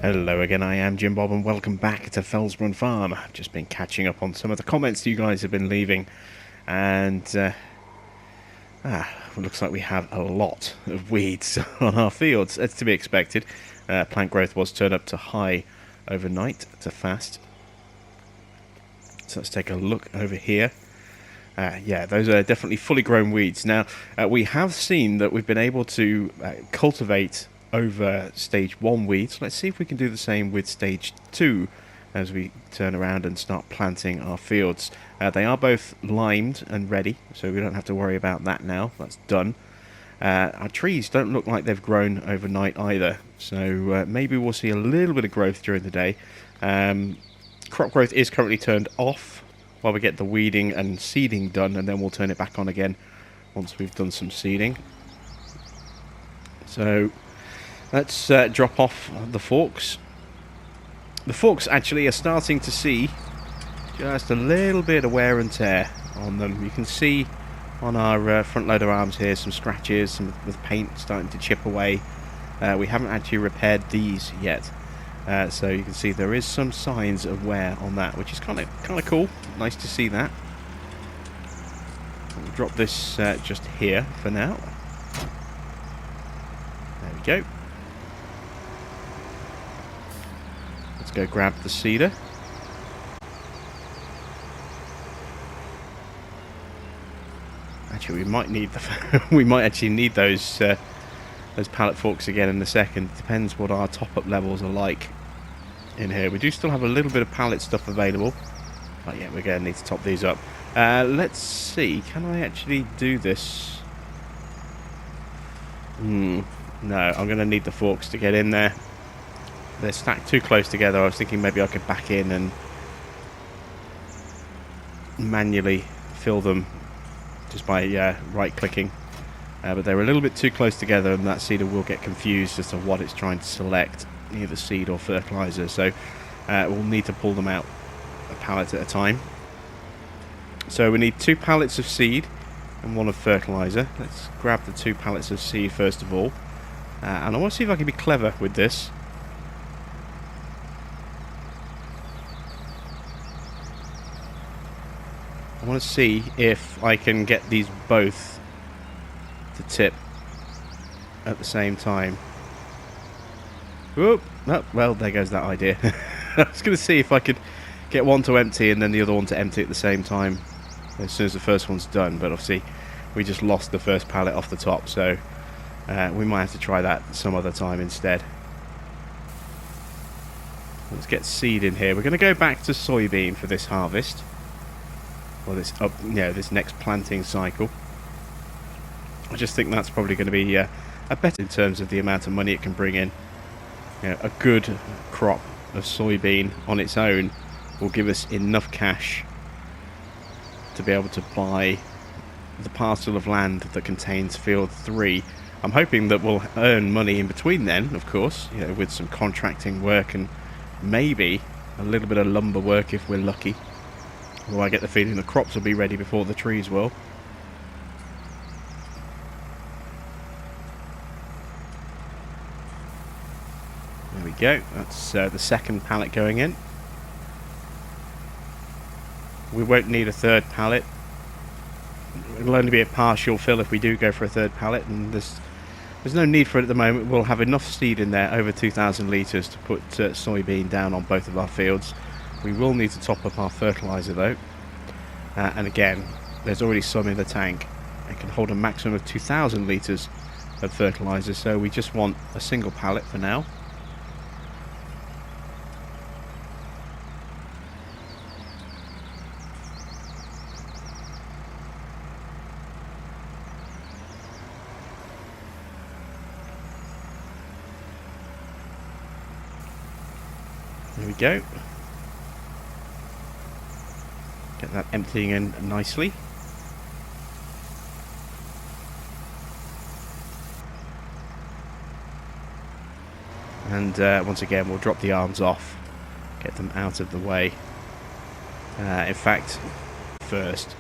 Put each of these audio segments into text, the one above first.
Hello again, I am Jim Bob and welcome back to Felsbrunn Farm. I've just been catching up on some of the comments you guys have been leaving, and looks like we have a lot of weeds on our fields. It's to be expected. Plant growth was turned up to high overnight, to fast. So let's take a look over here. Yeah, those are definitely fully grown weeds. Now, we have seen that we've been able to cultivate over stage 1 weeds. Let's see if we can do the same with stage 2 as we turn around and start planting our fields. They are both limed and ready, so we don't have to worry about that now. That's done. Our trees don't look like they've grown overnight either, so maybe we'll see a little bit of growth during the day. Crop growth is currently turned off while we get the weeding and seeding done, and then we'll turn it back on again once we've done some seeding. So let's drop off the forks. The forks actually are starting to see just a little bit of wear and tear on them. You can see on our front loader arms here some scratches, some with paint starting to chip away. We haven't actually repaired these yet, so you can see there is some signs of wear on that, which is kind of cool. Nice to see that. We'll drop this just here for now. There we go. Let's go grab the seeder. Actually, we might need the we might actually need those pallet forks again in a second. Depends what our top-up levels are like in here. We do still have a little bit of pallet stuff available, but yeah, we're going to need to top these up. Let's see. Can I actually do this? No, I'm going to need the forks to get in there. They're stacked too close together. I was thinking maybe I could back in and manually fill them just by right-clicking. But they're a little bit too close together, and that seeder will get confused as to what it's trying to select, either seed or fertilizer. So we'll need to pull them out a pallet at a time. So we need 2 pallets of seed and 1 of fertilizer. Let's grab the 2 pallets of seed first of all. And I want to see if I can be clever with this. I want to see if I can get these both to tip at the same time. Whoop! Oh, well, there goes that idea. I was going to see if I could get one to empty and then the other one to empty at the same time as soon as the first one's done, but obviously we just lost the first pallet off the top, so we might have to try that some other time instead. Let's get seed in here. We're going to go back to soybean for this harvest. Or this next planting cycle. I just think that's probably going to be a better in terms of the amount of money it can bring in. You know, a good crop of soybean on its own will give us enough cash to be able to buy the parcel of land that contains field 3. I'm hoping that we'll earn money in between then, of course, you know, with some contracting work and maybe a little bit of lumber work if we're lucky. Well, I get the feeling the crops will be ready before the trees will. There we go. That's the second pallet going in. We won't need a third pallet. It'll only be a partial fill if we do go for a third pallet, and there's no need for it at the moment. We'll have enough seed in there, over 2,000 litres, to put soybean down on both of our fields. We will need to top up our fertilizer though, and again, there's already some in the tank. It can hold a maximum of 2,000 litres of fertilizer, so we just want a single pallet for now. There we go. Get that emptying in nicely. And once again, we'll drop the arms off, get them out of the way. In fact, first,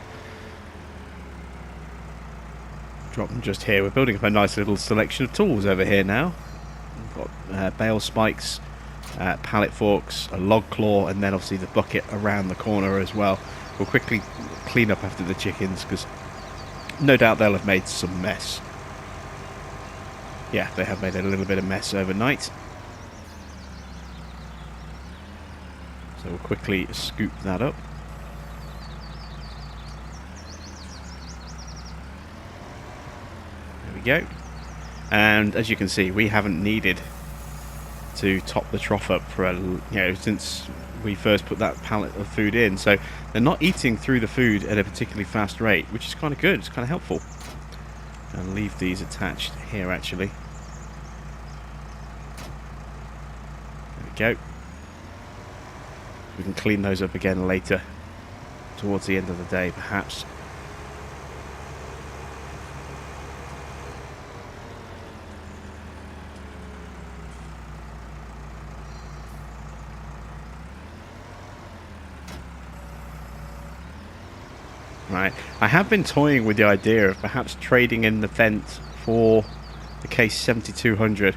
drop them just here. We're building up a nice little selection of tools over here now. We've got bale spikes pallet forks, a log claw, and then obviously the bucket around the corner as well. We'll quickly clean up after the chickens because no doubt they'll have made some mess. Yeah, they have made a little bit of mess overnight. So we'll quickly scoop that up. There we go. And as you can see, we haven't needed to top the trough up for since we first put that pallet of food in. So they're not eating through the food at a particularly fast rate, which is kind of good. It's kind of helpful. And leave these attached here actually. There we go. We can clean those up again later, towards the end of the day perhaps. Right, I have been toying with the idea of perhaps trading in the fence for the Case 7200.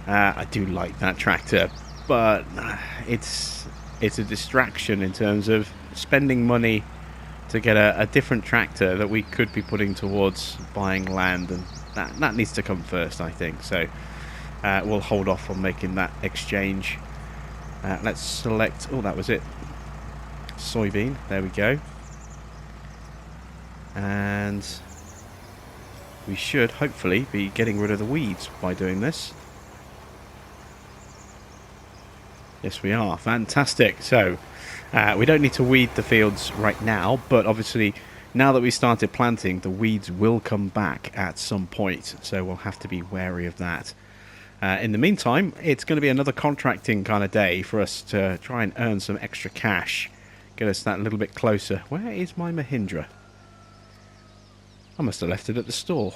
I do like that tractor, but it's a distraction in terms of spending money to get a different tractor that we could be putting towards buying land, and that needs to come first, I think. So we'll hold off on making that exchange. Let's select, oh, that was it, soybean, there we go. And we should hopefully be getting rid of the weeds by doing this. Yes, we are. Fantastic. So we don't need to weed the fields right now, but obviously now that we started planting, the weeds will come back at some point, so we'll have to be wary of that. In the meantime, it's going to be another contracting kind of day for us to try and earn some extra cash, get us that little bit closer. Where is my Mahindra? I must have left it at the store.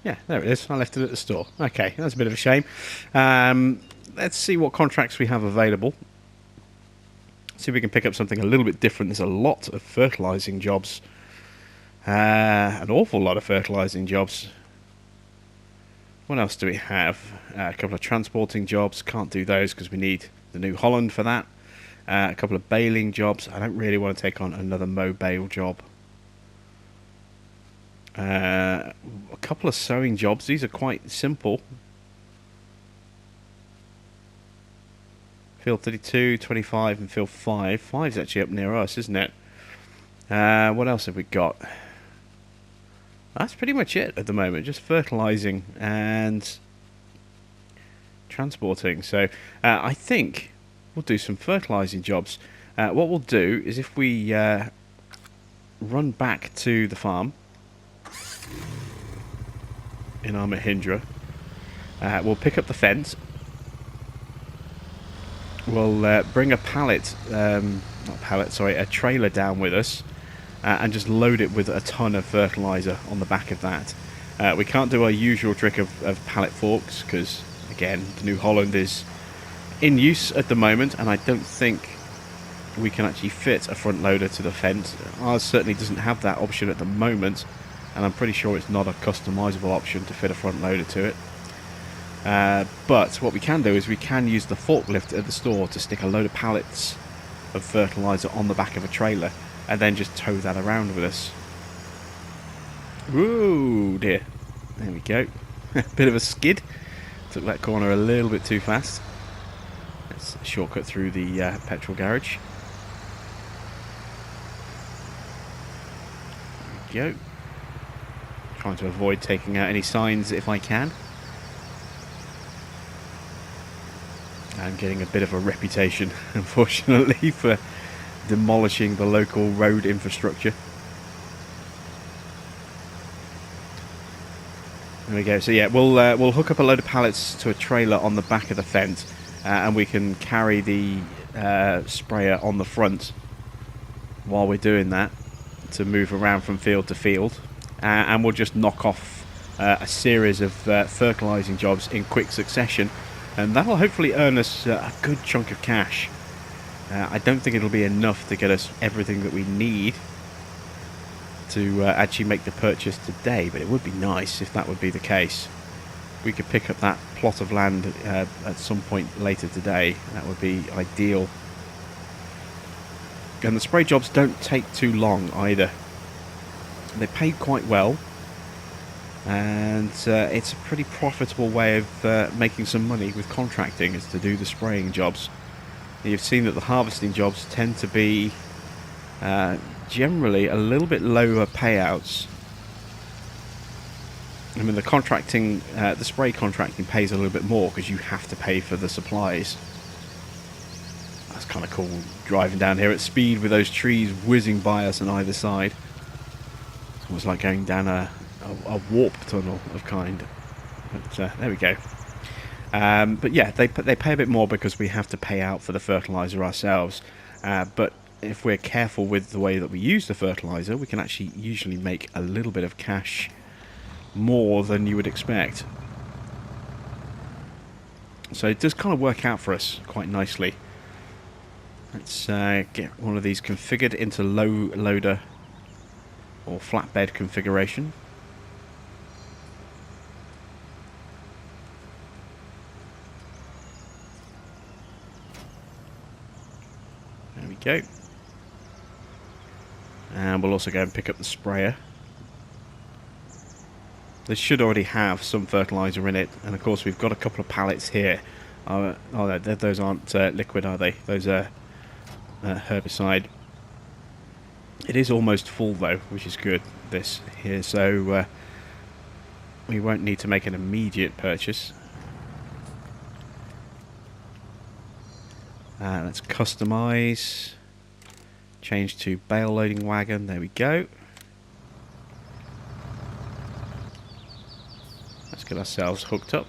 Yeah, there it is. I left it at the store. Okay, that's a bit of a shame. Let's see what contracts we have available. See if we can pick up something a little bit different. There's a lot of fertilizing jobs. An awful lot of fertilizing jobs. What else do we have? A couple of transporting jobs. Can't do those because we need the New Holland for that. A couple of baling jobs. I don't really want to take on another mow bale job. A couple of sewing jobs. These are quite simple. Field 32, 25 and field 5. 5 is actually up near us, isn't it? What else have we got? That's pretty much it at the moment. Just fertilizing and transporting. So I think we'll do some fertilizing jobs. What we'll do is if we run back to the farm in our Mahindra, we'll pick up the fence. We'll bring a a trailer down with us and just load it with a ton of fertilizer on the back of that. We can't do our usual trick of pallet forks because, again, the New Holland is in use at the moment and I don't think we can actually fit a front loader to the fence. Ours certainly doesn't have that option at the moment, and I'm pretty sure it's not a customizable option to fit a front loader to it. But what we can do is we can use the forklift at the store to stick a load of pallets of fertilizer on the back of a trailer and then just tow that around with us. Ooh dear, there we go. Bit of a skid, took that corner a little bit too fast. Let's shortcut through the petrol garage. There we go. Trying to avoid taking out any signs if I can. I'm getting a bit of a reputation, unfortunately, for demolishing the local road infrastructure. There we go. So yeah, we'll hook up a load of pallets to a trailer on the back of the fence, and we can carry the sprayer on the front while we're doing that to move around from field to field, and we'll just knock off a series of fertilizing jobs in quick succession. And that'll hopefully earn us a good chunk of cash. I don't think it'll be enough to get us everything that we need to actually make the purchase today, but it would be nice if that would be the case. We could pick up that plot of land at some point later today. That would be ideal. And the spray jobs don't take too long either. They pay quite well, and it's a pretty profitable way of making some money with contracting, is to do the spraying jobs. You've seen that the harvesting jobs tend to be generally a little bit lower payouts. I mean, the contracting, the spray contracting pays a little bit more because you have to pay for the supplies. That's kind of cool, driving down here at speed with those trees whizzing by us on either side. It's almost like going down a warp tunnel of kind. But there we go. But yeah, they pay a bit more because we have to pay out for the fertilizer ourselves. But if we're careful with the way that we use the fertilizer, we can actually usually make a little bit of cash more than you would expect. So it does kind of work out for us quite nicely. Let's get one of these configured into low loader or flatbed configuration. There we go. And we'll also go and pick up the sprayer. This should already have some fertilizer in it, and of course we've got a couple of pallets here. Those aren't liquid, are they? Those are herbicide. It is almost full though, which is good, this here, so we won't need to make an immediate purchase. Let's customize, change to bale loading wagon. There we go. Let's get ourselves hooked up.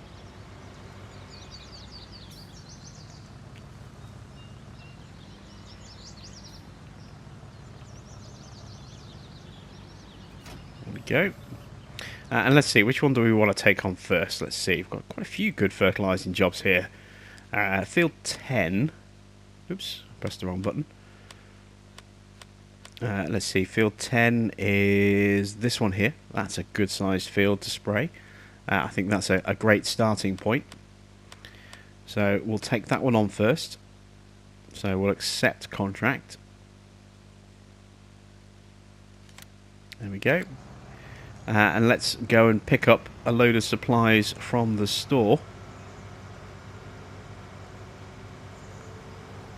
There we go. And let's see, which one do we want to take on first? Let's see, we've got quite a few good fertilizing jobs here. Field 10. Oops, pressed the wrong button. Let's see, field 10 is this one here. That's a good sized field to spray. I think that's a great starting point. So we'll take that one on first. So we'll accept contract. There we go. And let's go and pick up a load of supplies from the store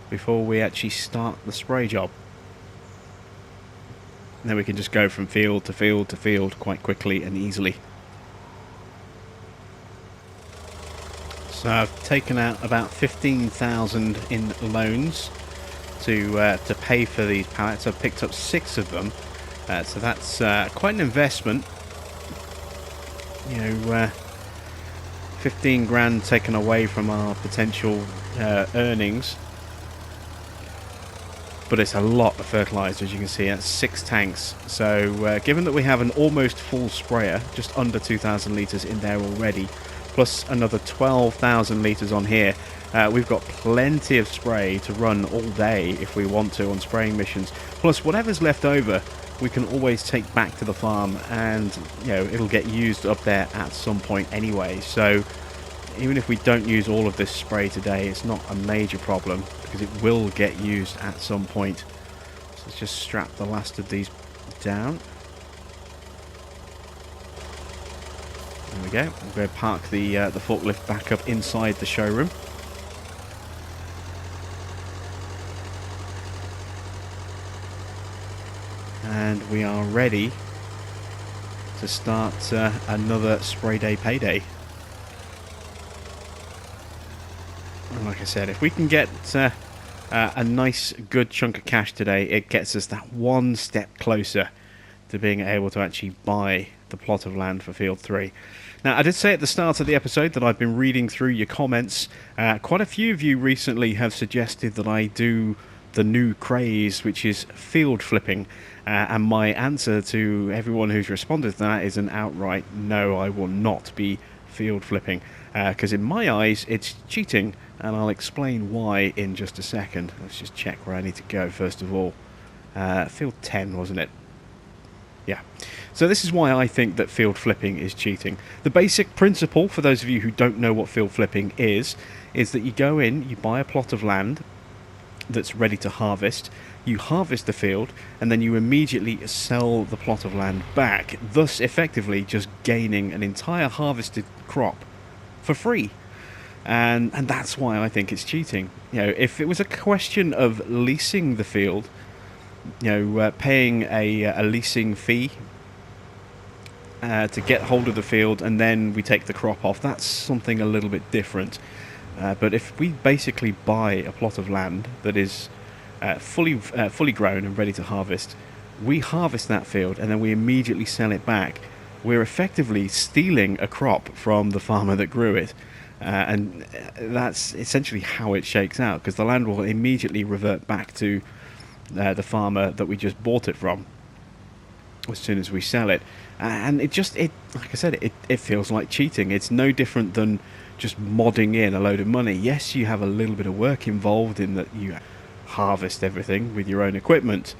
before we actually start the spray job. And then we can just go from field to field to field quite quickly and easily. So I've taken out about 15,000 in loans to pay for these pallets. I've picked up 6 of them, so that's quite an investment. You know, 15 grand taken away from our potential earnings, but it's a lot of fertilizer, as you can see. That's 6 tanks. So given that we have an almost full sprayer, just under 2,000 litres in there already, plus another 12,000 litres on here, we've got plenty of spray to run all day if we want to on spraying missions. Plus whatever's left over we can always take back to the farm, and you know, it'll get used up there at some point anyway. So even if we don't use all of this spray today, it's not a major problem because it will get used at some point. So let's just strap the last of these down. There we go. We'll go park the forklift back up inside the showroom. And we are ready to start another spray day payday. And like I said, if we can get a nice good chunk of cash today, it gets us that one step closer to being able to actually buy the plot of land for Field 3. Now, I did say at the start of the episode that I've been reading through your comments. Quite a few of you recently have suggested that I do the new craze, which is field flipping. And my answer to everyone who's responded to that is an outright no, I will not be field flipping. Because in my eyes, it's cheating, and I'll explain why in just a second. Let's just check where I need to go first of all. Field 10, wasn't it? Yeah. So this is why I think that field flipping is cheating. The basic principle, for those of you who don't know what field flipping is that you go in, you buy a plot of land that's ready to harvest, you harvest the field, and then you immediately sell the plot of land back, thus effectively just gaining an entire harvested crop for free. And that's why I think it's cheating. You know, if it was a question of leasing the field, you know, paying a leasing fee to get hold of the field, and then we take the crop off, that's something a little bit different. But if we basically buy a plot of land that is fully grown and ready to harvest, we harvest that field and then we immediately sell it back, we're effectively stealing a crop from the farmer that grew it. And that's essentially how it shakes out, because the land will immediately revert back to the farmer that we just bought it from as soon as we sell it. And like I said, it feels like cheating. It's no different than just modding in a load of money. Yes, you have a little bit of work involved in that you harvest everything with your own equipment,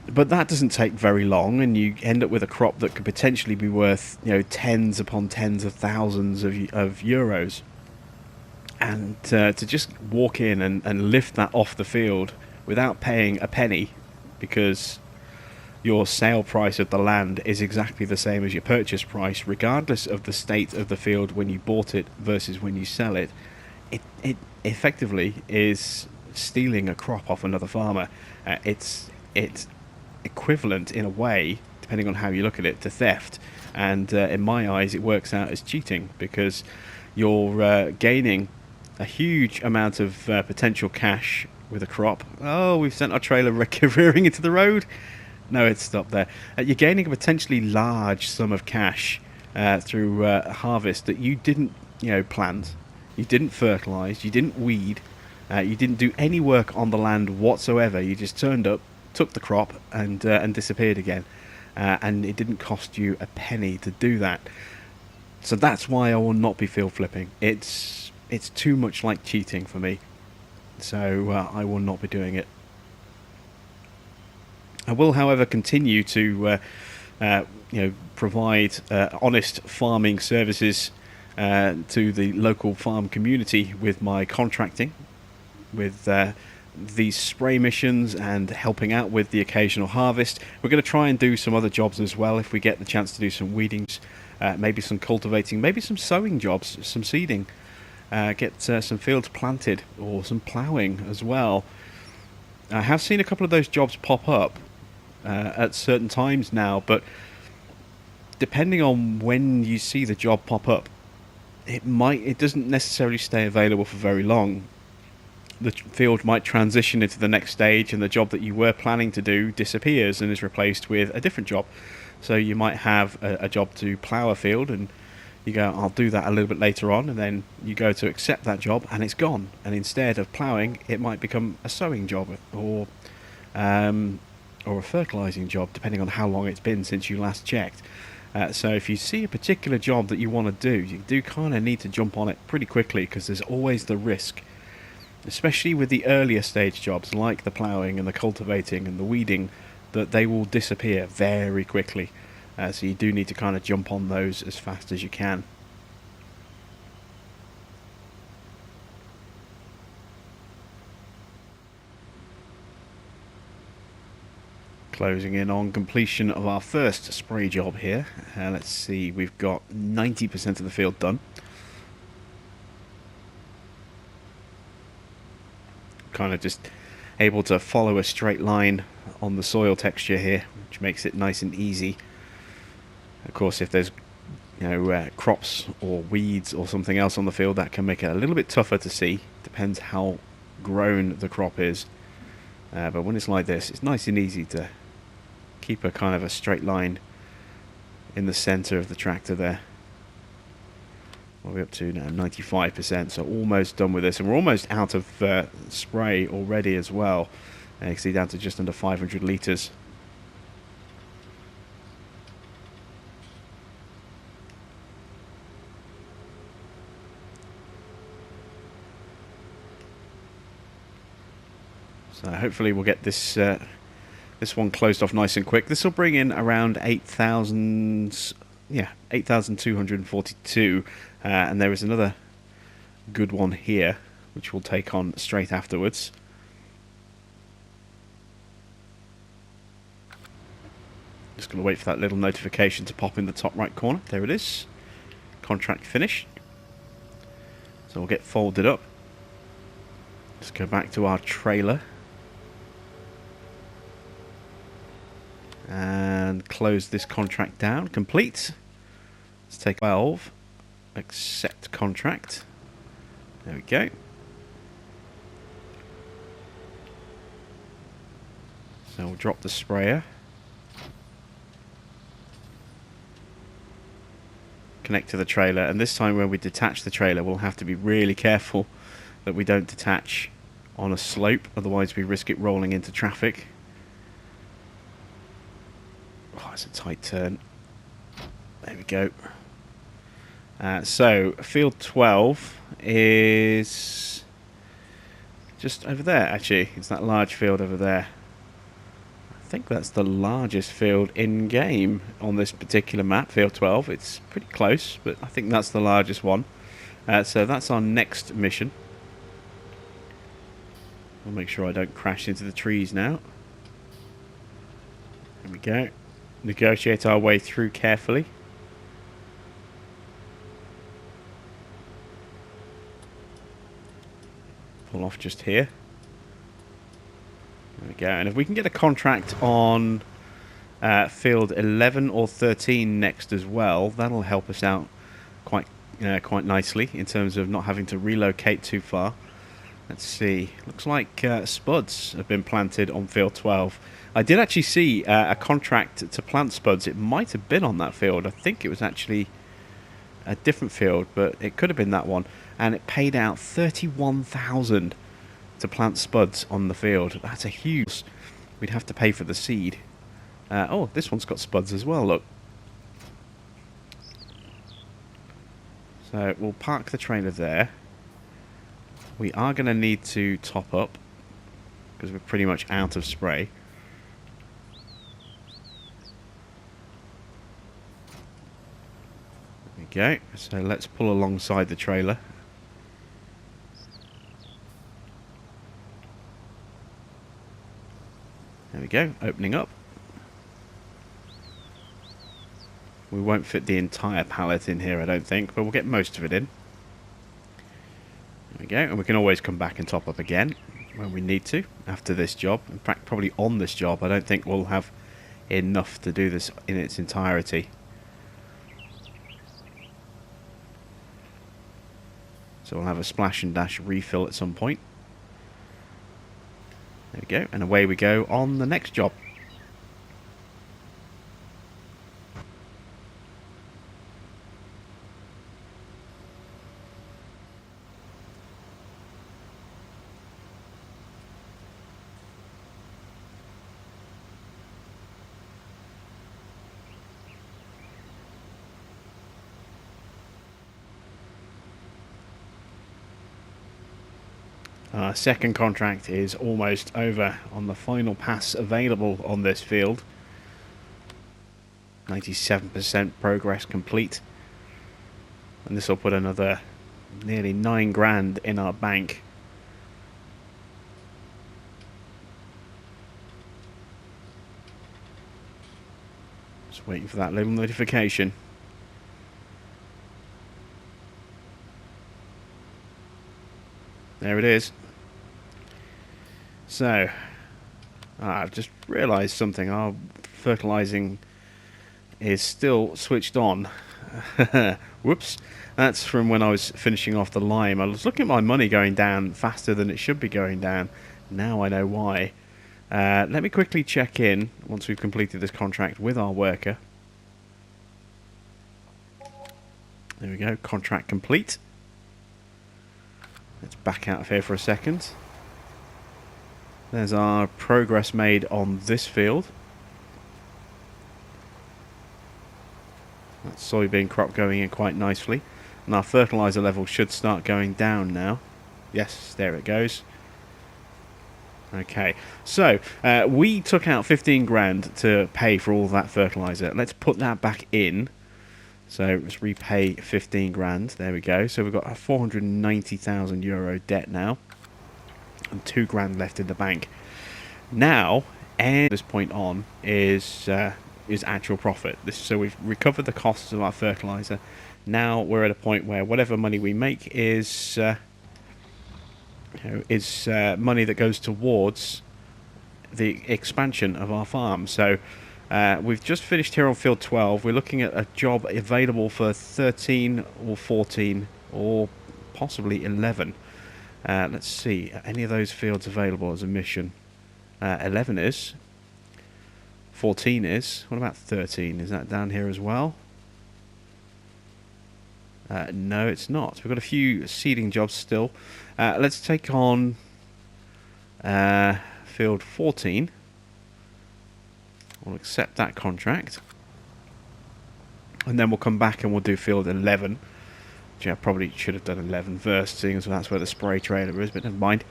but that doesn't take very long, and you end up with a crop that could potentially be worth, you know, tens upon tens of thousands of euros. And to just walk in and lift that off the field without paying a penny, because your sale price of the land is exactly the same as your purchase price, regardless of the state of the field when you bought it versus when you sell it, it effectively is stealing a crop off another farmer. It's equivalent in a way, depending on how you look at it, to theft. And in my eyes, it works out as cheating, because you're gaining a huge amount of potential cash with a crop. Oh, we've sent our trailer rearing into the road. No, it's stopped there. You're gaining a potentially large sum of cash through a harvest that you didn't, you know, plant, you didn't fertilise, you didn't weed, you didn't do any work on the land whatsoever. You just turned up, took the crop, and disappeared again. And it didn't cost you a penny to do that. So that's why I will not be field flipping. It's too much like cheating for me. So I will not be doing it. I will, however, continue to provide honest farming services to the local farm community with my contracting, with these spray missions and helping out with the occasional harvest. We're going to try and do some other jobs as well if we get the chance to do some weedings, maybe some cultivating, maybe some sowing jobs, some seeding, get some fields planted, or some ploughing as well. I have seen a couple of those jobs pop up at certain times now, but depending on when you see the job pop up, it doesn't necessarily stay available for very long. The field might transition into the next stage, and the job that you were planning to do disappears and is replaced with a different job. So you might have a job to plough a field, and you go, I'll do that a little bit later on, and then you go to accept that job and it's gone, and instead of ploughing, it might become a sowing job, or a fertilizing job, depending on how long it's been since you last checked. So if you see a particular job that you want to do, you do kind of need to jump on it pretty quickly, because there's always the risk, especially with the earlier stage jobs like the ploughing and the cultivating and the weeding, that they will disappear very quickly. So you do need to kind of jump on those as fast as you can. Closing in on completion of our first spray job here. Let's see, we've got 90% of the field done. Kind of just able to follow a straight line on the soil texture here, which makes it nice and easy. Of course, if there's crops or weeds or something else on the field, that can make it a little bit tougher to see. Depends how grown the crop is. But when it's like this, it's nice and easy to keep a kind of a straight line in the center of the tractor there. What are we up to now? 95%, so almost done with this, and we're almost out of spray already as well. You can see down to just under 500 litres. So hopefully we'll get this This one closed off nice and quick. This will bring in around 8,000, yeah, 8,242. And there is another good one here, which we'll take on straight afterwards. Just going to wait for that little notification to pop in the top right corner. There it is. Contract finished. So we'll get folded up. Let's go back to our trailer. And close this contract down. Complete. Let's take 12. Accept contract. There we go. So we'll drop the sprayer. Connect to the trailer, and this time when we detach the trailer we'll have to be really careful that we don't detach on a slope, otherwise we risk it rolling into traffic. Oh, it's a tight turn. There we go. So field 12 is just over there. Actually, it's that large field over there. I think that's the largest field in game on this particular map, field 12. It's pretty close, but I think that's the largest one. So that's our next mission. I'll make sure I don't crash into the trees now. There we go. Negotiate our way through carefully. Pull off just here. There we go. And if we can get a contract on field 11 or 13 next as well, that'll help us out quite nicely in terms of not having to relocate too far. Let's see. Looks like spuds have been planted on field 12. I did actually see a contract to plant spuds. It might have been on that field. I think it was actually a different field, but it could have been that one. And it paid out 31,000 to plant spuds on the field. That's a huge... We'd have to pay for the seed. Oh, this one's got spuds as well, look. So we'll park the trailer there. We are going to need to top up because we're pretty much out of spray. There we go. So let's pull alongside the trailer. There we go, opening up. We won't fit the entire pallet in here, I don't think, but we'll get most of it in. There we go, and we can always come back and top up again when we need to after this job. In fact, probably on this job, I don't think we'll have enough to do this in its entirety. So we'll have a splash and dash refill at some point. There we go, and away we go on the next job. Our second contract is almost over on the final pass available on this field. 97% progress complete. And this will put another nearly 9 grand in our bank. Just waiting for that little notification. There it is. So, I've just realised something. Our fertilizing is still switched on. Whoops. That's from when I was finishing off the lime. I was looking at my money going down faster than it should be going down. Now I know why. Let me quickly check in once we've completed this contract with our worker. There we go. Contract complete. Let's back out of here for a second. There's our progress made on this field. That soybean crop going in quite nicely. And our fertilizer level should start going down now. Yes, there it goes. Okay, so we took out 15 grand to pay for all that fertilizer. Let's put that back in. So let's repay 15 grand. There we go. So we've got a 490,000 euro debt now, and 2 grand left in the bank. Now, and this point on is actual profit. So we've recovered the costs of our fertilizer. Now we're at a point where whatever money we make is money that goes towards the expansion of our farm. So we've just finished here on field 12. We're looking at a job available for 13 or 14 or possibly 11. Let's see, any of those fields available as a mission? 11 is. 14 is. What about 13? Is that down here as well? No, it's not. We've got a few seeding jobs still. Let's take on field 14. We'll accept that contract. And then we'll come back and we'll do field 11. Which I probably should have done 11 first, seeing as that's where the spray trailer is, but never mind.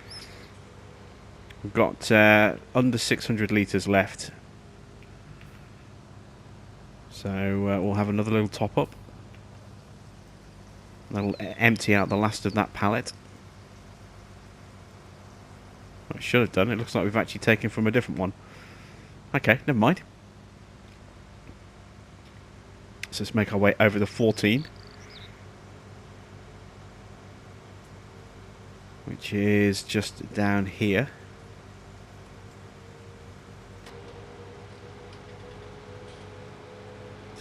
We've got under 600 litres left. So we'll have another little top up. That'll empty out the last of that pallet. I should have done. It looks like we've actually taken from a different one. Okay, never mind. So let's make our way over the 14. Which is just down here.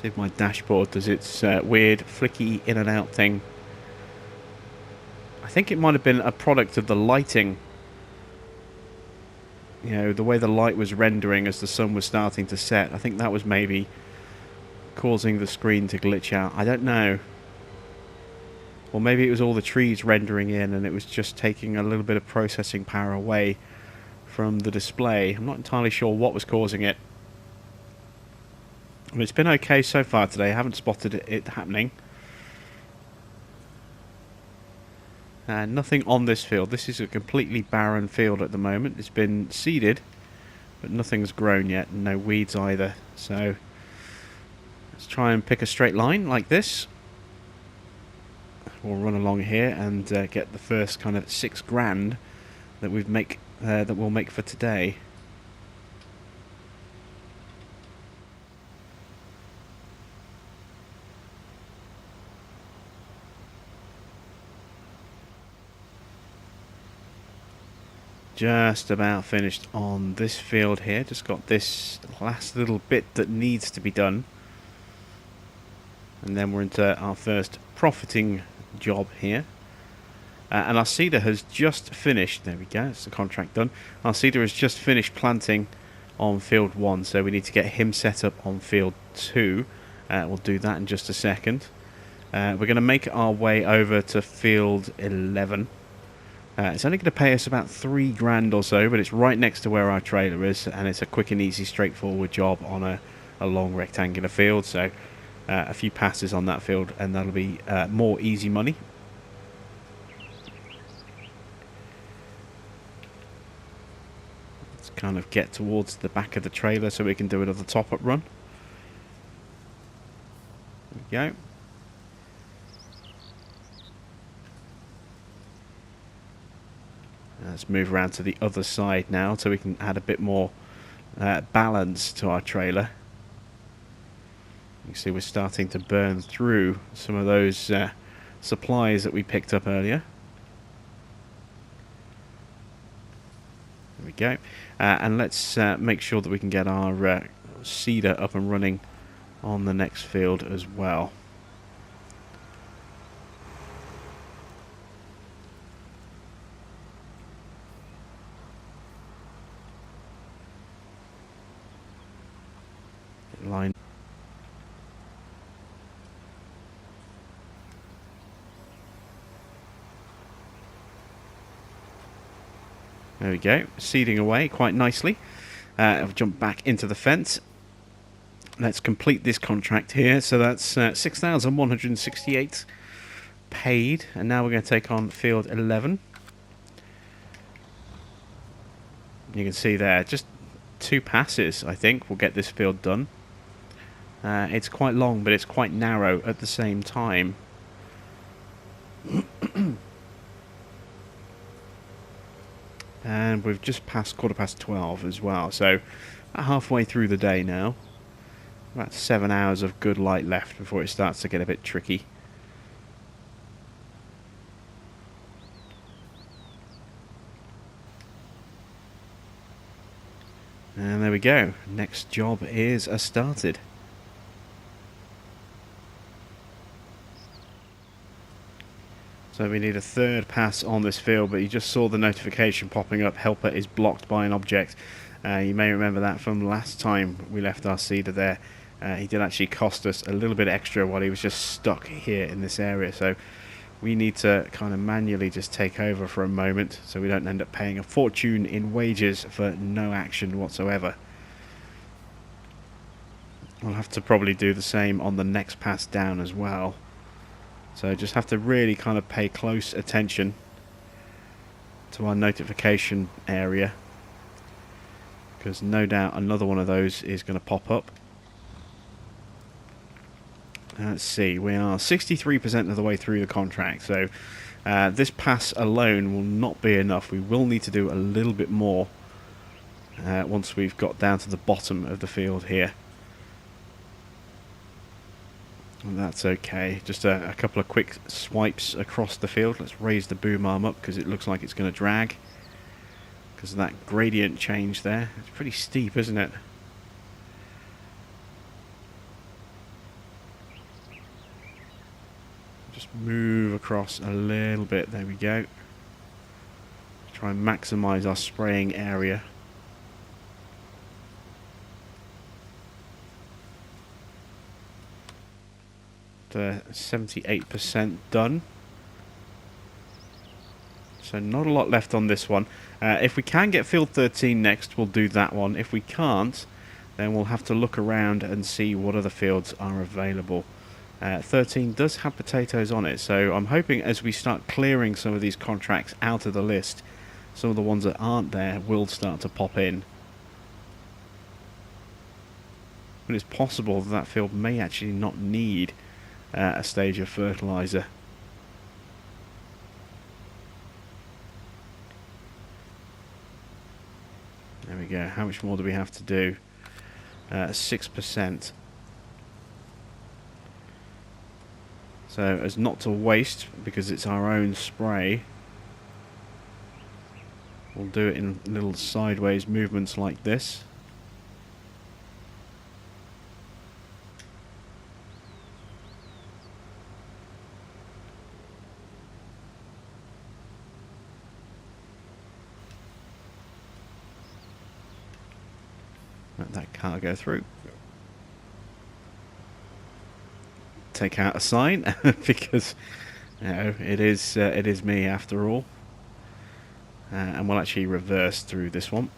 See if my dashboard does its weird flicky in and out thing. I think it might have been a product of the lighting. You know, the way the light was rendering as the sun was starting to set. I think that was maybe causing the screen to glitch out. I don't know. Or maybe it was all the trees rendering in and it was just taking a little bit of processing power away from the display. I'm not entirely sure what was causing it. But it's been okay so far today. I haven't spotted it happening. Nothing on this field. This is a completely barren field at the moment. It's been seeded, but nothing's grown yet. And no weeds either. So let's try and pick a straight line like this. We'll run along here and get the first kind of 6 grand that we'll make for today. Just about finished on this field here. Just got this last little bit that needs to be done. And then we're into our first profiting job here. And our seeder has just finished. There we go, it's the contract done. Our seeder has just finished planting on field 1. So we need to get him set up on field 2. We'll do that in just a second. We're going to make our way over to field 11. It's only going to pay us about 3 grand or so, but it's right next to where our trailer is, and it's a quick and easy, straightforward job on a long rectangular field. So a few passes on that field, and that'll be more easy money. Let's kind of get towards the back of the trailer so we can do another top-up run. There we go. Let's move around to the other side now so we can add a bit more balance to our trailer. You can see we're starting to burn through some of those supplies that we picked up earlier. There we go. And let's make sure that we can get our seeder up and running on the next field as well. Line. There we go, seeding away quite nicely. I've jumped back into the fence. Let's complete this contract here. So that's 6,168 paid, and now we're going to take on field 11. You can see there, just 2 passes, I think, will get this field done. It's quite long, but it's quite narrow at the same time. And we've just passed 12:15 as well, so halfway through the day now. About 7 hours of good light left before it starts to get a bit tricky. And there we go. Next job is started. So we need a 3rd pass on this field, but you just saw the notification popping up, helper is blocked by an object. You may remember that from last time we left our seeder there. He did actually cost us a little bit extra while he was just stuck here in this area. So we need to kind of manually just take over for a moment so we don't end up paying a fortune in wages for no action whatsoever. I'll have to probably do the same on the next pass down as well. So just have to really kind of pay close attention to our notification area, because no doubt another one of those is going to pop up. Let's see, we are 63% of the way through the contract, so this pass alone will not be enough. We will need to do a little bit more once we've got down to the bottom of the field here. That's okay. Just a couple of quick swipes across the field. Let's raise the boom arm up because it looks like it's going to drag because of that gradient change there. It's pretty steep, isn't it? Just move across a little bit. There we go. Try and maximize our spraying area. To 78% done. So not a lot left on this one. If we can get field 13 next, we'll do that one. If we can't, then we'll have to look around and see what other fields are available. 13 does have potatoes on it, so I'm hoping as we start clearing some of these contracts out of the list, some of the ones that aren't there will start to pop in. But it's possible that that field may actually not need a stage of fertilizer. There we go. How much more do we have to do? 6%. So as not to waste, because it's our own spray, we'll do it in little sideways movements like this. Let that car go through. Take out a sign because you know it is me after all, and we'll actually reverse through this one.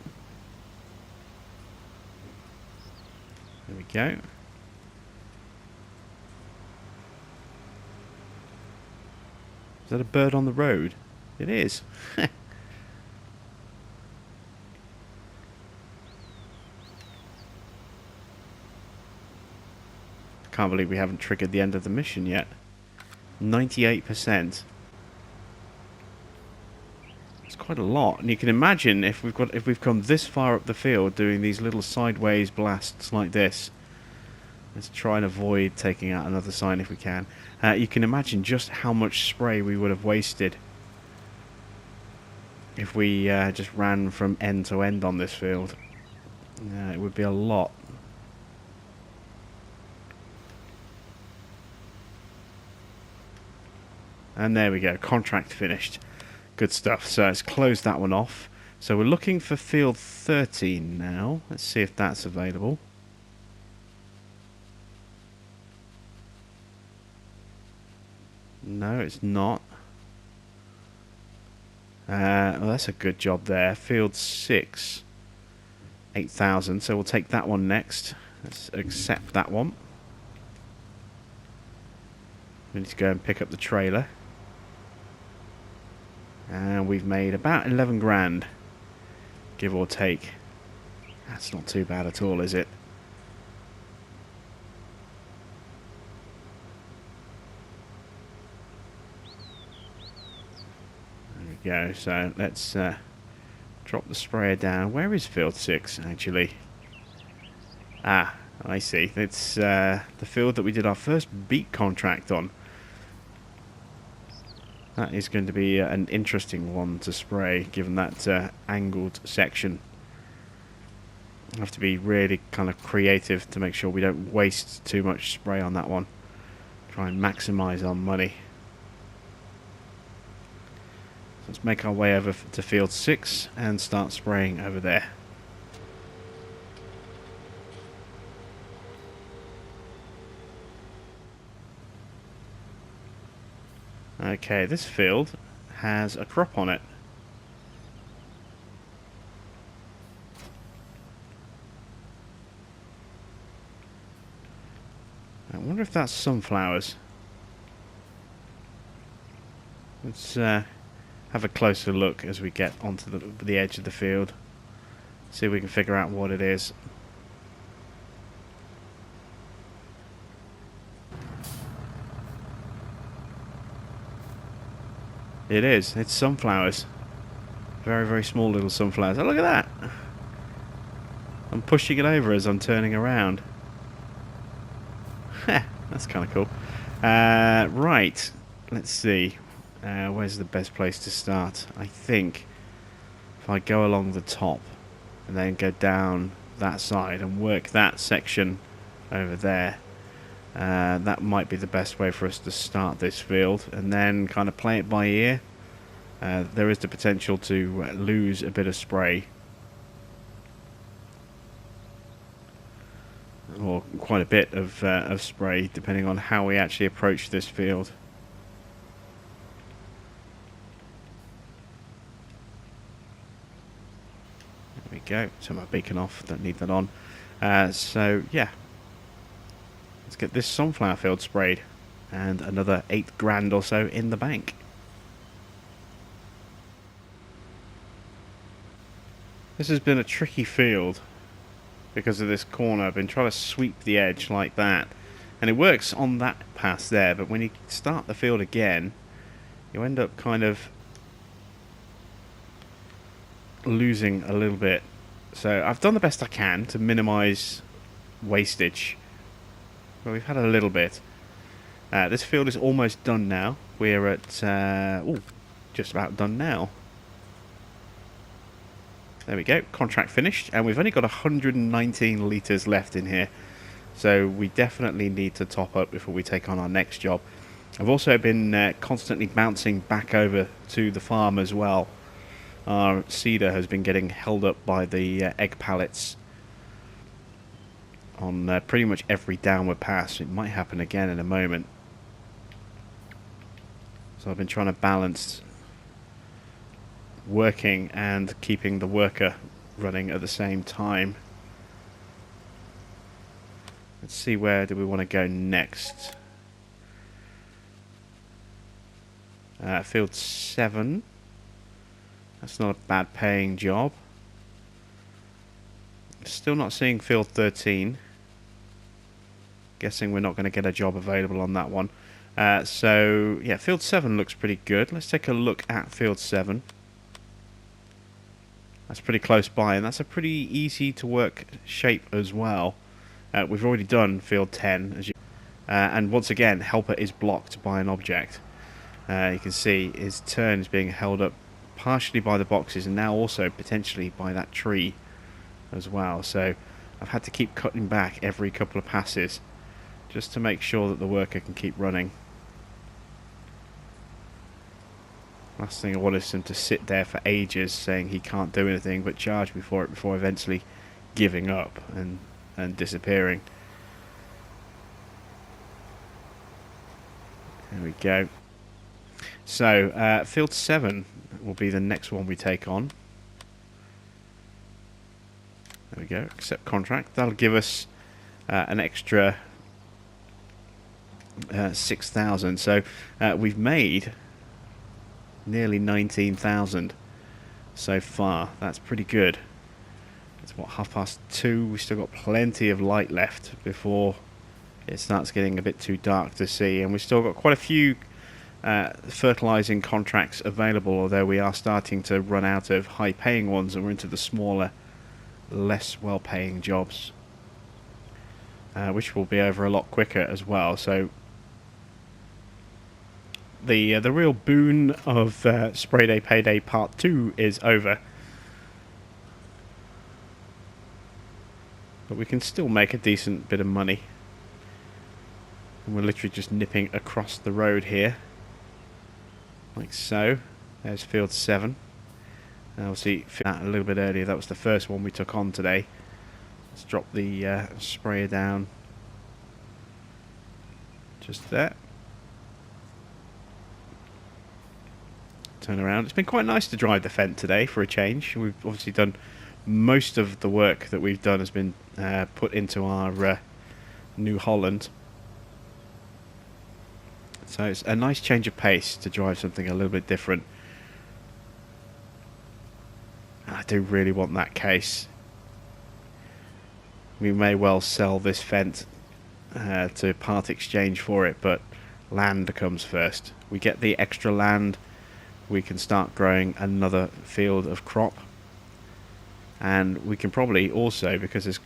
There we go. Is that a bird on the road? It is. Can't believe we haven't triggered the end of the mission yet. 98%. It's quite a lot, and you can imagine if we've come this far up the field doing these little sideways blasts like this. Let's try and avoid taking out another sign if we can. You can imagine just how much spray we would have wasted if we just ran from end to end on this field. It would be a lot. And there we go, contract finished. Good stuff. So let's close that one off. So we're looking for field 13 now. Let's see if that's available. No, it's not. Well, that's a good job there. Field 6, 8,000. So we'll take that one next. Let's accept that one. We need to go and pick up the trailer. And we've made about 11 grand. give or take. That's not too bad at all, is it? There we go. So let's drop the sprayer down. Where is field 6 actually? Ah, I see. It's the field that we did our first beet contract on. That is going to be an interesting one to spray, given that angled section. We have to be really kind of creative to make sure we don't waste too much spray on that one. Try and maximise our money. So let's make our way over to field 6 and start spraying over there. Okay, this field has a crop on it. I wonder if that's sunflowers. Let's have a closer look as we get onto the edge of the field. See if we can figure out what it is. It is. It's sunflowers. Very, very small little sunflowers. Oh, look at that. I'm pushing it over as I'm turning around. That's kind of cool. Right. Let's see. Where's the best place to start? I think if I go along the top and then go down that side and work that section over there, that might be the best way for us to start this field, and then kind of play it by ear. There is the potential to lose a bit of spray, or quite a bit of spray, depending on how we actually approach this field. There we go. Turn my beacon off. Don't need that on. So yeah. Let's get this sunflower field sprayed, and another 8 grand or so in the bank. This has been a tricky field because of this corner. I've been trying to sweep the edge like that, and it works on that pass there, but when you start the field again, you end up kind of losing a little bit. So I've done the best I can to minimize wastage. Well, we've had a little bit. This field is almost done now. We're at just about done now. There we go, contract finished, and we've only got 119 litres left in here, so we definitely need to top up before we take on our next job. I've also been constantly bouncing back over to the farm as well. Our seeder has been getting held up by the egg pallets on pretty much every downward pass. It might happen again in a moment. So I've been trying to balance working and keeping the worker running at the same time. Let's see, where do we want to go next? Field 7. That's not a bad paying job. Still not seeing field 13. Guessing we're not going to get a job available on that one. So yeah, field 7 looks pretty good. Let's take a look at field 7. That's pretty close by, and that's a pretty easy to work shape as well. We've already done field 10, and once again, helper is blocked by an object. You can see his turn is being held up partially by the boxes, and now also potentially by that tree as well. So I've had to keep cutting back every couple of passes just to make sure that the worker can keep running. Last thing I want is him to sit there for ages saying he can't do anything but charge me for it before eventually giving up and disappearing. There we go. So field 7 will be the next one we take on. There we go, accept contract. That'll give us an extra 6,000. So we've made nearly 19,000 so far. That's pretty good. It's what, 2:30. We've still got plenty of light left before it starts getting a bit too dark to see, and we've still got quite a few fertilizing contracts available, although we are starting to run out of high paying ones and we're into the smaller, less well paying jobs, which will be over a lot quicker as well. So the real boon of Spray Day Payday Part 2 is over, but we can still make a decent bit of money, and we're literally just nipping across the road here like so. There's field 7. Obviously that a little bit earlier, that was the first one we took on today. Let's drop the sprayer down just there. Turn around. It's been quite nice to drive the Fent today for a change. We've obviously done most of the work that we've done has been put into our New Holland. So it's a nice change of pace to drive something a little bit different. I do really want that case. We may well sell this Fent to part exchange for it, but land comes first. We get the extra land, we can start growing another field of crop, and we can probably also, because there's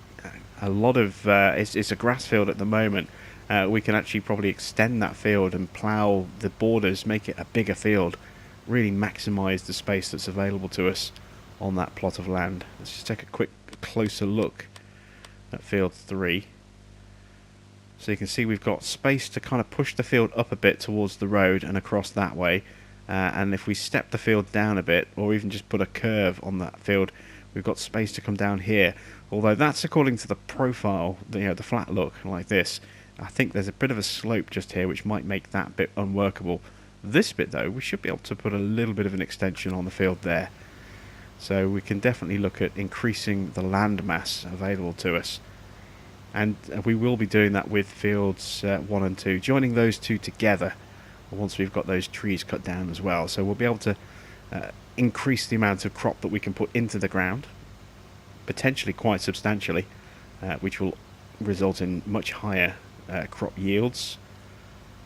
a lot of it's a grass field at the moment, we can actually probably extend that field and plough the borders, make it a bigger field, really maximise the space that's available to us on that plot of land. Let's just take a quick closer look at field 3. So you can see we've got space to kind of push the field up a bit towards the road and across that way, and if we step the field down a bit, or even just put a curve on that field, we've got space to come down here. Although that's according to the profile, the flat look like this. I think there's a bit of a slope just here which might make that bit unworkable. This bit though, we should be able to put a little bit of an extension on the field there. So we can definitely look at increasing the land mass available to us. And we will be doing that with fields 1 and 2, joining those two together once we've got those trees cut down as well. So we'll be able to increase the amount of crop that we can put into the ground, potentially quite substantially, which will result in much higher crop yields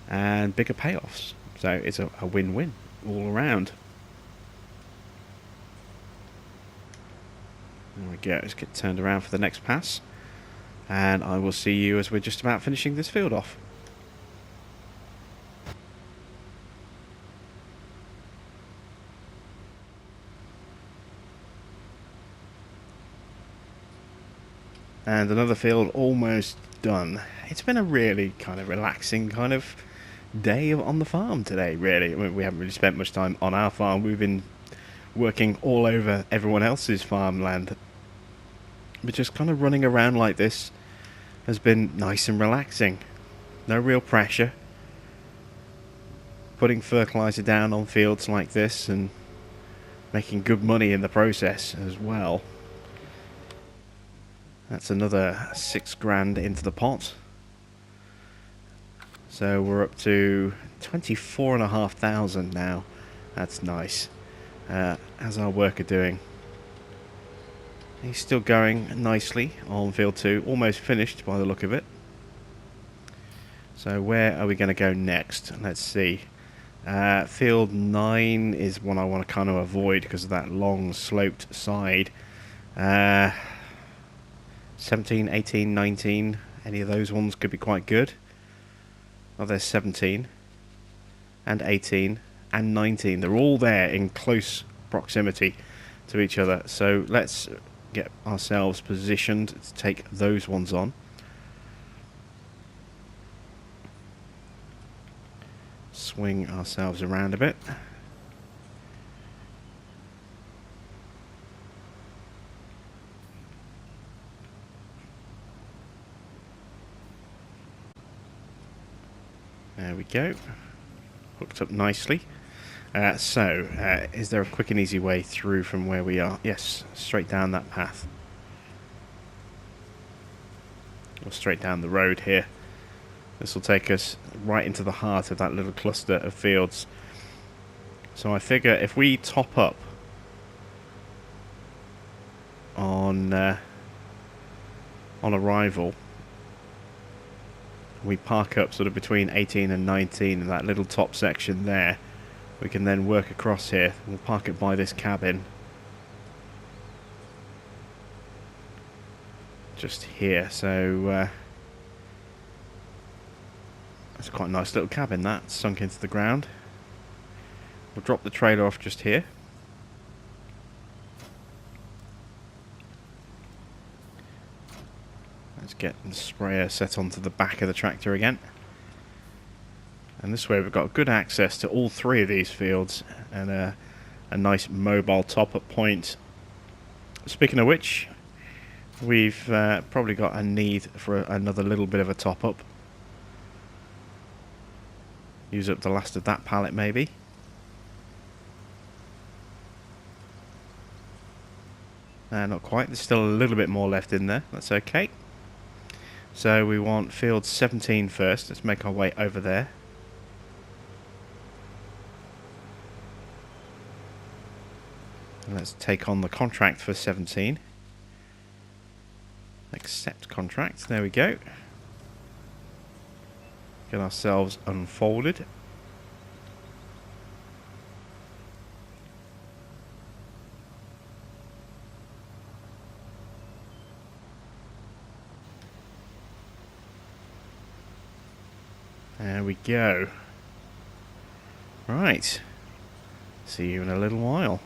and bigger payoffs. So it's a win-win all around. There we go. Let's get turned around for the next pass, and I will see you as we're just about finishing this field off. And another field almost done. It's been a really kind of relaxing kind of day on the farm today, really. I mean, we haven't really spent much time on our farm. We've been working all over everyone else's farmland. But just kind of running around like this has been nice and relaxing. No real pressure. Putting fertilizer down on fields like this and making good money in the process as well. That's another 6 grand into the pot. So we're up to 24,500 now. That's nice. How's our worker doing? He's still going nicely on field 2, almost finished by the look of it. So where are we going to go next? Let's see. Field 9 is one I want to kind of avoid because of that long sloped side. 17, 18, 19, any of those ones could be quite good. Oh, there's 17 and 18 and 19. They're all there in close proximity to each other. So let's get ourselves positioned to take those ones on. Swing ourselves around a bit. There we go. Hooked up nicely. Is there a quick and easy way through from where we are? Yes, straight down that path. Or straight down the road here. This will take us right into the heart of that little cluster of fields. So I figure if we top up on arrival, we park up sort of between 18 and 19 in that little top section there. We can then work across here. We'll park it by this cabin. Just here, so that's quite a nice little cabin that, sunk into the ground. We'll drop the trailer off just here. Let's get the sprayer set onto the back of the tractor again. And this way we've got good access to all three of these fields and a nice mobile top-up point. Speaking of which, we've probably got a need for another little bit of a top-up. Use up the last of that pallet maybe. Not quite, there's still a little bit more left in there, that's okay. So we want field 17 first, let's make our way over there. And let's take on the contract for 17. Accept contract, there we go. Get ourselves unfolded. There we go. Right. See you in a little while.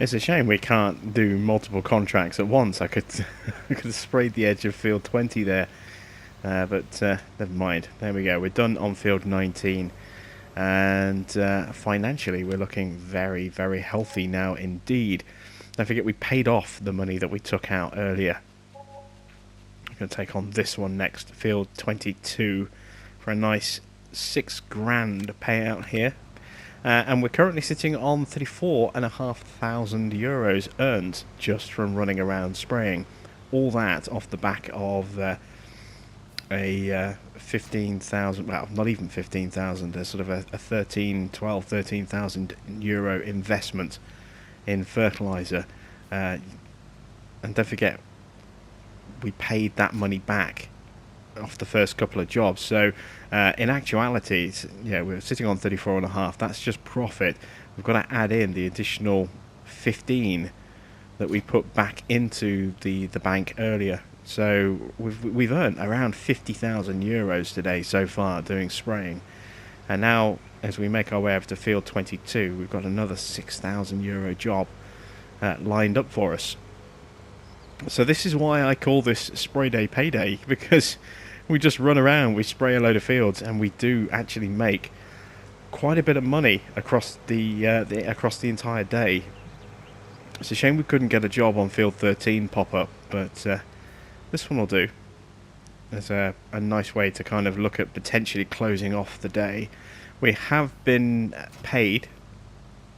It's a shame we can't do multiple contracts at once. I could I could have sprayed the edge of field 20 there, but never mind. There we go. We're done on field 19, and financially we're looking very, very healthy now indeed. Don't forget we paid off the money that we took out earlier. I'm going to take on this one next, field 22, for a nice £6,000 payout here. And we're currently sitting on €34,500 earned just from running around spraying. All that off the back of a 15,000, well, not even 15,000, a sort of a 13,000 euro investment in fertilizer. And don't forget, we paid that money back off the first couple of jobs. So in actuality, yeah, we're sitting on 34.5. That's just profit. We've got to add in the additional 15 that we put back into the bank earlier. So we've earned around 50,000 euros today so far doing spraying. And now as we make our way over to field 22, we've got another 6,000 euro job lined up for us. So this is why I call this spray day payday, because we just run around, we spray a load of fields, and we do actually make quite a bit of money across the entire day. It's a shame we couldn't get a job on field 13 pop up, but this one will do. There's a nice way to kind of look at potentially closing off the day. We have been paid,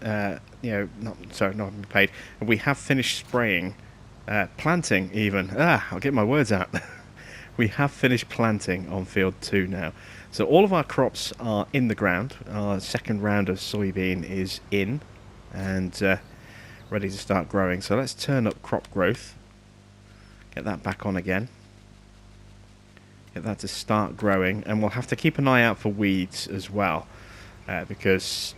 not been paid. We have finished spraying, planting even. I'll get my words out. We have finished planting on field 2 now. So all of our crops are in the ground. Our second round of soybean is in and ready to start growing. So let's turn up crop growth. Get that back on again. Get that to start growing. And we'll have to keep an eye out for weeds as well, because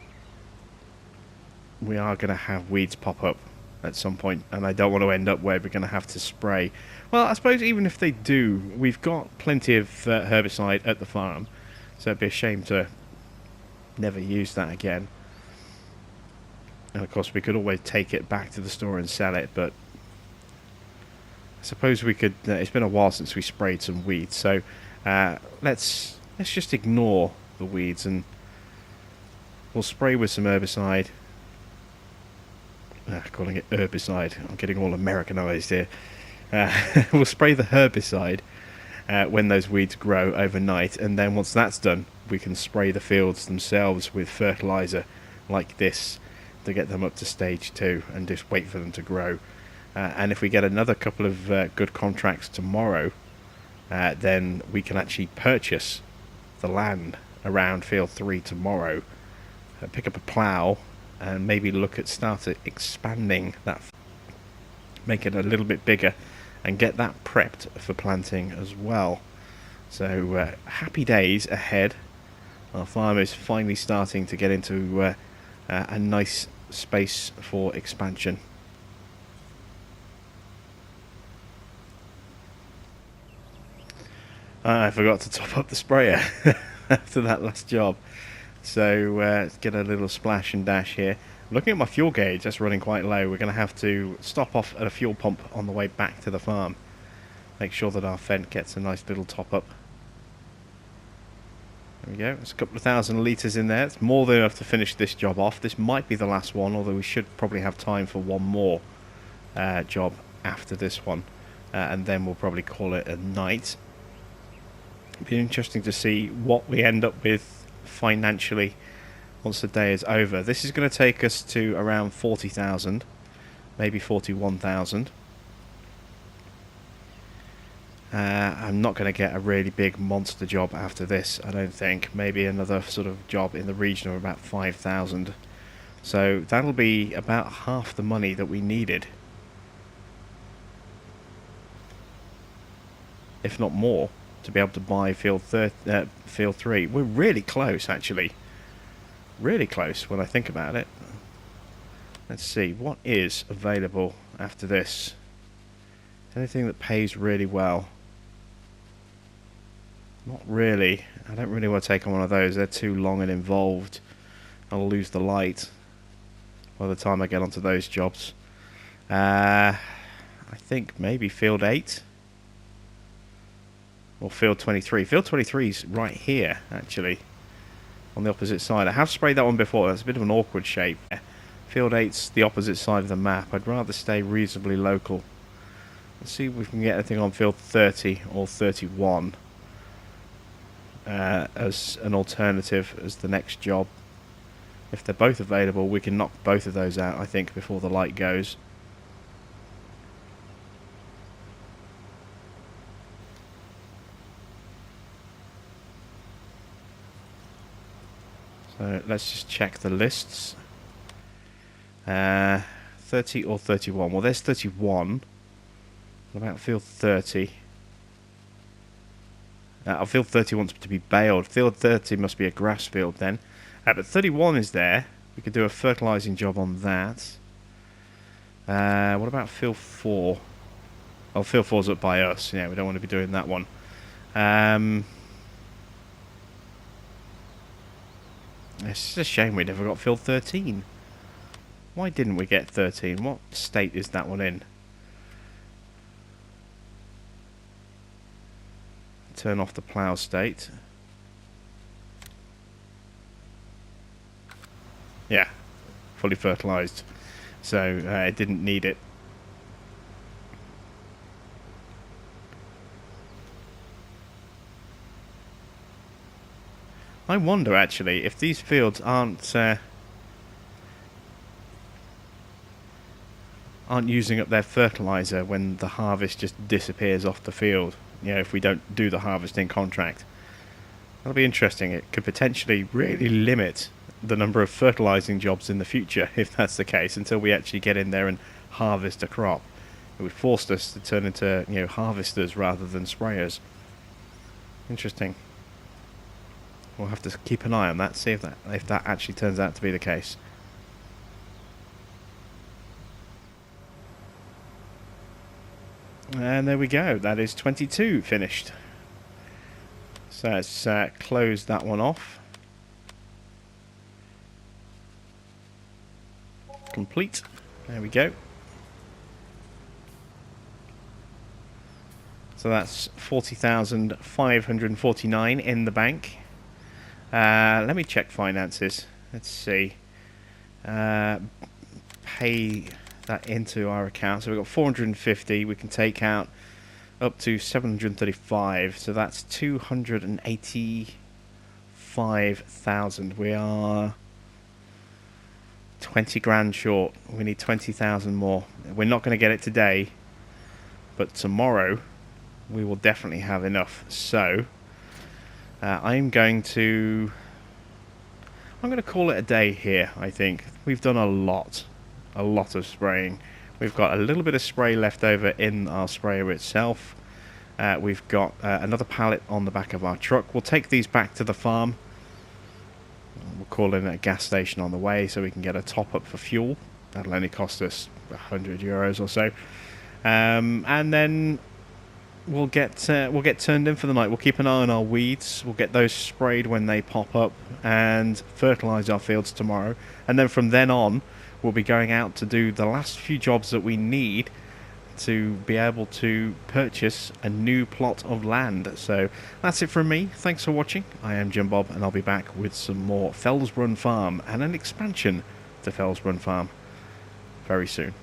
we are going to have weeds pop up at some point, and I don't want to end up where we're going to have to spray. Well, I suppose even if they do, we've got plenty of herbicide at the farm, so it'd be a shame to never use that again. And of course we could always take it back to the store and sell it, but I suppose we could. It's been a while since we sprayed some weeds, so let's just ignore the weeds and we'll spray with some herbicide. Calling it herbicide, I'm getting all Americanized here. We'll spray the herbicide when those weeds grow overnight, and then once that's done, we can spray the fields themselves with fertilizer like this to get them up to stage 2 and just wait for them to grow. And if we get another couple of good contracts tomorrow, then we can actually purchase the land around field 3 tomorrow, pick up a plough and maybe look at expanding that, make it a little bit bigger and get that prepped for planting as well. So happy days ahead. Our farm is finally starting to get into a nice space for expansion. I forgot to top up the sprayer after that last job. So let's get a little splash and dash here. Looking at my fuel gauge, that's running quite low. We're going to have to stop off at a fuel pump on the way back to the farm. Make sure that our Fent gets a nice little top up. There we go. There's a couple of thousand litres in there. It's more than enough to finish this job off. This might be the last one, although we should probably have time for one more job after this one. And then we'll probably call it a night. It'd be interesting to see what we end up with financially once the day is over. This is going to take us to around 40,000, maybe 41,000. I'm not going to get a really big monster job after this, I don't think. Maybe another sort of job in the region of about 5,000. So that'll be about half the money that we needed, if not more, to be able to buy field 3. We're really close, actually. Really close when I think about it. Let's see, what is available after this? Anything that pays really well? Not really. I don't really want to take on one of those. They're too long and involved. I'll lose the light by the time I get onto those jobs. I think maybe field 8. Or field 23. Field 23 is right here, actually, on the opposite side. I have sprayed that one before. That's a bit of an awkward shape. Field 8's the opposite side of the map. I'd rather stay reasonably local. Let's see if we can get anything on field 30 or 31 as an alternative as the next job. If they're both available, we can knock both of those out, I think, before the light goes. So let's just check the lists. 30 or 31. Well, there's 31. What about field 30? Field 30 wants to be baled. Field 30 must be a grass field then. But 31 is there. We could do a fertilizing job on that. What about field 4? Oh, field 4's up by us. Yeah, we don't want to be doing that one. It's just a shame we never got field 13. Why didn't we get 13? What state is that one in? Turn off the plough state. Yeah, fully fertilized. So it didn't need it. I wonder actually if these fields aren't using up their fertilizer when the harvest just disappears off the field. You know, if we don't do the harvesting contract. That'll be interesting. It could potentially really limit the number of fertilizing jobs in the future, if that's the case, until we actually get in there and harvest a crop. It would force us to turn into, you know, harvesters rather than sprayers. Interesting. We'll have to keep an eye on that, see if that actually turns out to be the case. And there we go. That is 22 finished. So let's close that one off. complete. There we go. So that's 40,549 in the bank. Let me check finances. Let's see. Pay that into our account. So we've got 450. We can take out up to 735. So that's 285,000. We are 20 grand short. We need 20,000 more. We're not going to get it today, but tomorrow we will definitely have enough. So I'm going to call it a day here. I think we've done a lot of spraying. We've got a little bit of spray left over in our sprayer itself. We've got another pallet on the back of our truck. We'll take these back to the farm. We'll call in a gas station on the way so we can get a top up for fuel. That'll only cost us 100 euros or so, and then we'll get turned in for the night. We'll keep an eye on our weeds. We'll get those sprayed when they pop up and fertilise our fields tomorrow. And then from then on, we'll be going out to do the last few jobs that we need to be able to purchase a new plot of land. So that's it from me. Thanks for watching. I am Jim Bob, and I'll be back with some more Felsbrunn Farm and an expansion to Felsbrunn Farm very soon.